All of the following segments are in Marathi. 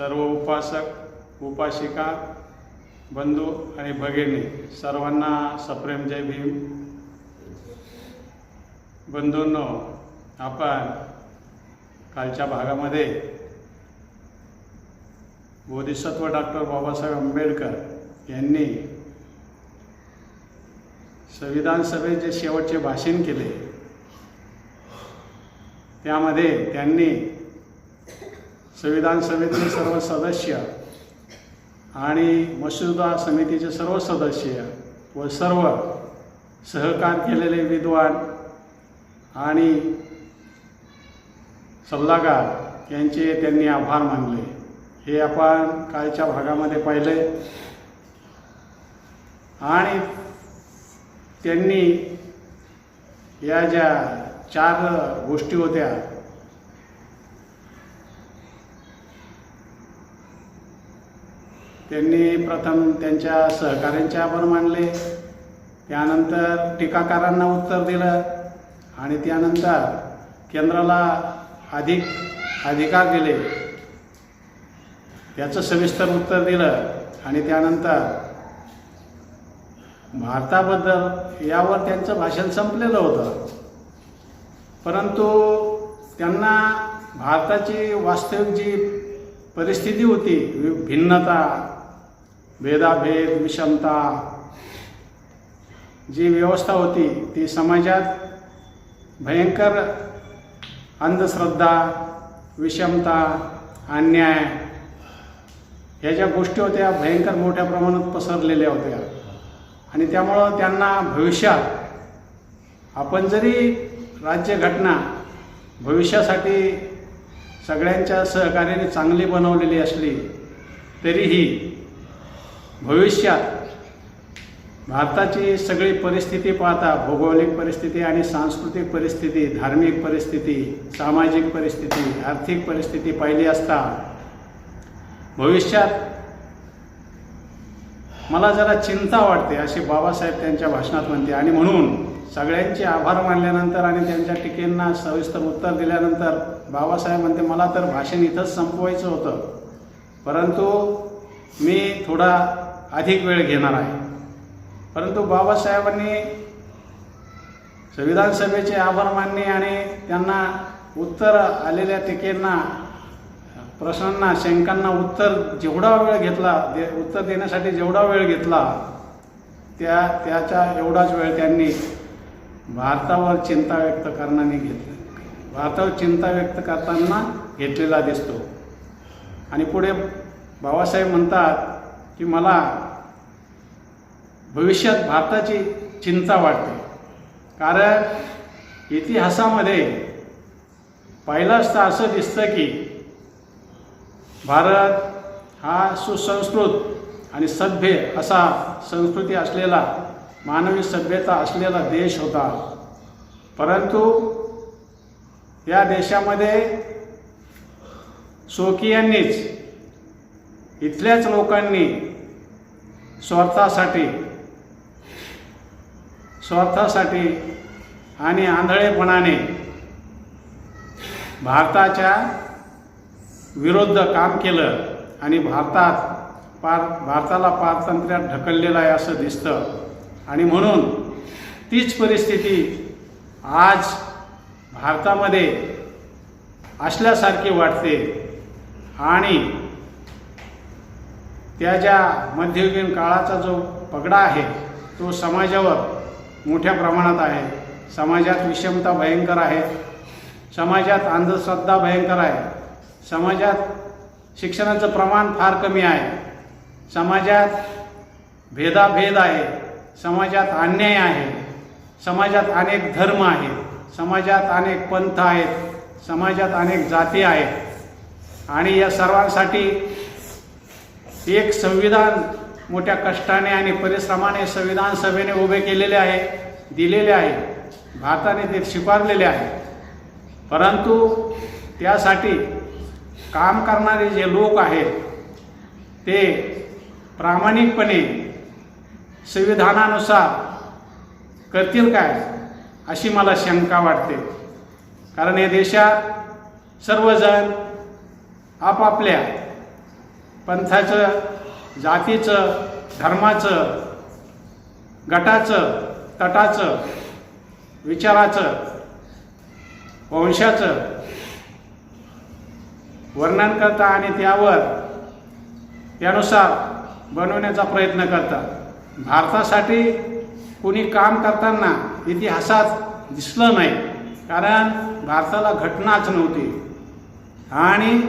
सर्व उपासक उपासिका बंधू आणि भगिनी सर्वांना सप्रेम जय भीम। बंधूंनो, आपण कालच्या भागामध्ये बोधिसत्व डॉक्टर बाबासाहेब आंबेडकर यांनी संविधान सभेत जे शेवटचे भाषण केले त्यामध्ये त्यांनी संविधान सभेतील सर्व सदस्य आणि मसुदा समितीचे सर्व सदस्य व सर्व सहकार केलेले विद्वान आणि सल्लागार यांचे त्यांनी आभार मानले। हे आपण कालच्या भागामध्ये पाहिले आणि त्यांनी या ज्या 4 गोष्टी होत्या त्यांनी प्रथम त्यांच्या सहकार्यांचे आभार मानले, त्यानंतर टीकाकारांना उत्तर दिलं आणि त्यानंतर केंद्राला अधिक अधिकार दिले त्याचं सविस्तर उत्तर दिलं आणि त्यानंतर भारताबद्दल यावर त्यांचं भाषण संपलेलं होतं। परंतु त्यांना भारताची वास्तविक जी परिस्थिती होती, भिन्नता, भेदाभेद, विषमता जी व्यवस्था होती ती समाजात भयंकर अंधश्रद्धा, विषमता, अन्याय ह्या ज्या गोष्टी होत्या भयंकर मोठ्या प्रमाणात पसरलेल्या होत्या आणि त्यामुळं त्यांना भविष्यात आपण जरी राज्यघटना भविष्यासाठी सगळ्यांच्या सहकार्याने चांगली बनवलेली असली तरीही भविष्यात भारताची सगळी परिस्थिती पाहता, भौगोलिक परिस्थिती आणि सांस्कृतिक परिस्थिती, धार्मिक परिस्थिती, सामाजिक परिस्थिती, आर्थिक परिस्थिती पाहिली असता भविष्यात मला जरा चिंता वाटते असे बाबासाहेब त्यांच्या भाषणात म्हणते। आणि म्हणून सगळ्यांचे आभार मानल्यानंतर आणि त्यांच्या टीकेंना सविस्तर उत्तर दिल्यानंतर बाबासाहेब म्हणते मला तर भाषण इथंच संपवायचं होतं, परंतु मी थोडा अधिक वेळ घेणार आहे। परंतु बाबासाहेबांनी संविधान सभेचे आभार मानणे आणि त्यांना उत्तर आलेल्या टीकेंना, प्रश्नांना, शंकांना उत्तर जेवढा वेळ घेतला, उत्तर देण्यासाठी जेवढा वेळ घेतला त्याच्या एवढाच वेळ त्यांनी भारतावर चिंता व्यक्त करताना घेतलेला दिसतो। आणि पुढे बाबासाहेब म्हणतात की मला भविष्यात भारताची चिंता वाटते, कारण इतिहासामध्ये पाहिलं असता असं दिसतं की भारत हा सुसंस्कृत आणि सभ्य असा संस्कृती असलेला, मानवी सभ्यता असलेला देश होता। परंतु या देशामध्ये स्वकीयांनीच, इथल्याच लोकांनी स्वार्थासाठी आणि आंधळेपणाने भारताच्या विरुद्ध काम केलं आणि भारताला पारतंत्र्यात ढकललेलं आहे असं दिसतं। आणि म्हणून तीच परिस्थिती आज भारतामध्ये असल्यासारखी वाटते आणि त्या ज्या मध्ययुगीन काळाचा जो पगडा आहे तो समाजावर मोठ्या प्रमाणात आहे। समाजात विषमता भयंकर आहे, समाजात अंधश्रद्धा भयंकर आहे, समाजात शिक्षणाचं प्रमाण फार कमी आहे, समाजात भेदाभेद आहे, समाजात अन्याय आहे, समाजात अनेक धर्म आहेत, समाजात अनेक पंथ आहेत, समाजात अनेक जाती आहेत आणि या सर्वांसाठी एक संविधान मोठ्या कष्टाने आणि परिश्रमाने संविधान सभेने उभे केलेले आहे, दिलेले आहे, भारताने ते स्वीकारलेले आहे। परंतु त्यासाठी काम करणारे जे लोक आहेत ते प्रामाणिकपणे संविधानानुसार करतील काय अशी मला शंका वाटते। कारण या देशात सर्वजण आपापल्या पंथाचं, जातीचं, धर्माचं, गटाचं, तटाचं, विचाराचं, वंशाचं वर्णन करता आणि त्यानुसार बनवण्याचा प्रयत्न करतात। भारतासाठी कोणी काम करताना इतिहासात दिसलं नाही, कारण भारताला घटनाच नव्हती आणि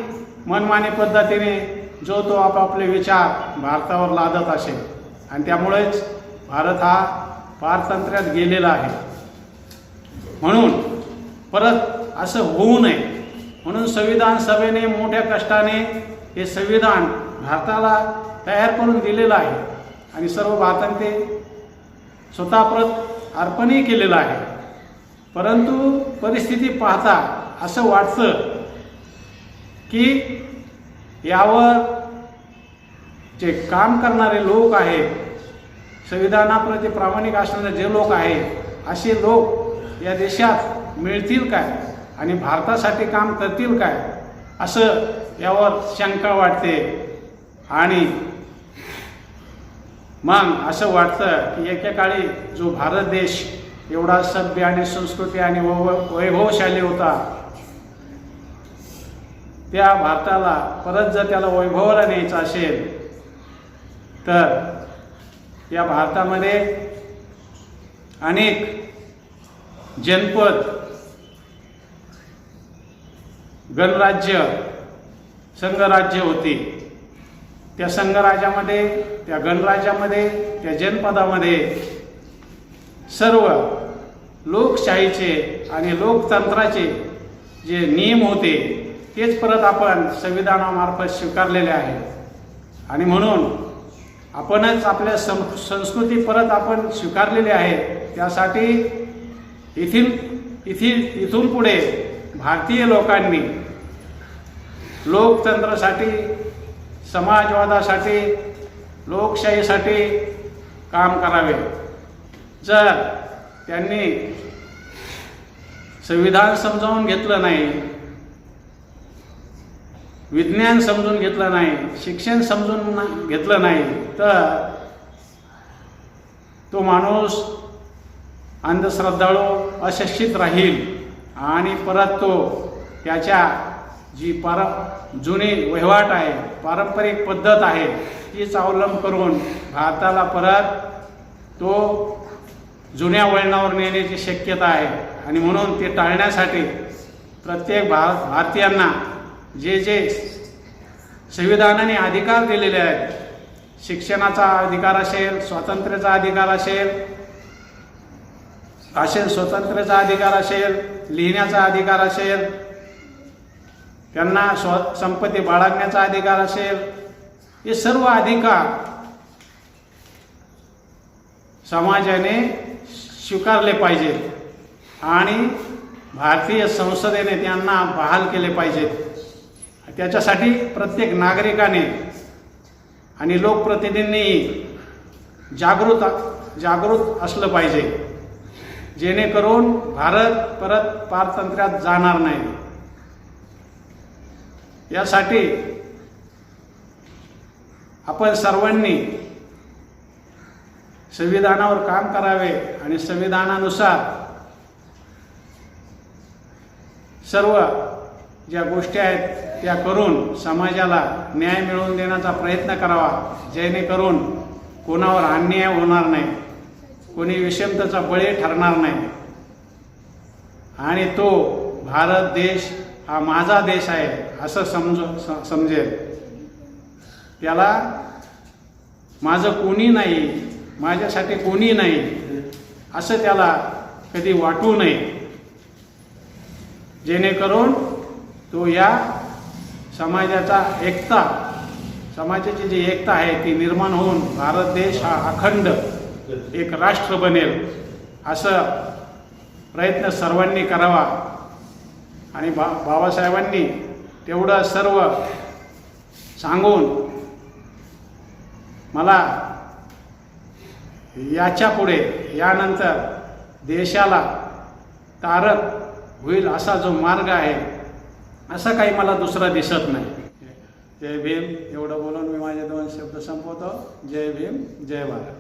मनमानी पद्धतीने जो तो आपापले विचार भारतावर लादत असे आणि त्यामुळेच भारत हा पारतंत्र्यात गेलेला आहे। म्हणून परत असं होऊ नये म्हणून संविधान सभेने मोठ्या कष्टाने हे संविधान भारताला तयार करून दिलेलं आहे आणि सर्व भारताने ते स्वतः परत अर्पणही केलेलं आहे। परंतु परिस्थिती पाहता असं वाटतं की यावर जे काम करणारे लोक आहेत, संविधानाप्रती प्रामाणिक असणारे जे लोक आहेत, असे लोक या देशात मिळतील काय आणि भारतासाठी काम करतील काय, असं यावर शंका वाटते। आणि मग असं वाटतं की एकेकाळी जो भारत देश एवढा सभ्य आणि संस्कृती आणि वैभवशाली होता, त्या भारताला परत जर त्याला वैभवाला न्यायचं असेल तर या भारतामध्ये अनेक जनपद, गणराज्य, संघराज्य होती। त्या संघराज्यामध्ये, त्या गणराज्यामध्ये, त्या जनपदामध्ये सर्व लोकशाहीचे आणि लोकतंत्राचे जे नियम होते तेच परत आपण संविधानामार्फत स्वीकारलेले आहेत आणि म्हणून आपणच आपल्या संस्कृती परत आपण स्वीकारलेली आहे। त्यासाठी इथून पुढे भारतीय लोकांनी लोकतंत्रासाठी, समाजवादासाठी, लोकशाहीसाठी काम करावे। जर त्यांनी संविधान समजावून घेतलं नाही, विज्ञान समजून घेतलं नाही, शिक्षण समजून घेतलं नाही तर तो माणूस अंधश्रद्धाळू, अशिक्षित राहील आणि परत तो त्याच्या जी जुनी वहिवाट आहे, पारंपरिक पद्धत आहे तीच अवलंब करून भारताला परत तो जुन्या वळणावर नेण्याची शक्यता आहे। आणि म्हणून ते टाळण्यासाठी प्रत्येक भारतीयांना जे जे संविधानाने अधिकार दिलेले आहेत, शिक्षणाचा अधिकार असेल, स्वातंत्र्याचा अधिकार असेल, स्वतंत्र्याचा अधिकार असेल, लिहिण्याचा अधिकार असेल, त्यांना संपत्ती बाळगण्याचा अधिकार असेल, हे सर्व अधिकार समाजाने स्वीकारले पाहिजेत आणि भारतीय संसदेने त्यांना बहाल केले पाहिजेत। त्याच्यासाठी प्रत्येक नागरिकाने आणि लोकप्रतिनिधींनी जागृत असलं पाहिजे, जेणेकरून भारत परत पारतंत्र्यात जाणार नाही। यासाठी आपण सर्वांनी संविधानावर काम करावे आणि संविधानानुसार सर्व ज्या गोष्टी आहेत त्या करून समाजाला न्याय मिळवून देण्याचा प्रयत्न करावा, जेणेकरून कोणावर अन्याय होणार नाही, कोणी विषमतेचा बळी ठरणार नाही आणि तो भारत देश हा माझा देश आहे असं समजेल। त्याला माझं कोणी नाही, माझ्यासाठी कोणी नाही असं त्याला कधी वाटू नये, जेणेकरून तो या समाजाची जी एकता आहे ती निर्माण होऊन भारत देश हा अखंड एक राष्ट्र बनेल असं प्रयत्न सर्वांनी करावा। आणि बाबासाहेबांनी तेवढं सर्व सांगून मला याच्या पुढे यानंतर देशाला तारक होईल असा जो मार्ग आहे असा काही मला दुसरा दिसत नाही। जय भीम एवढं बोलून मी माझे 2 शब्द संपवतो. जय भीम, जय भारत.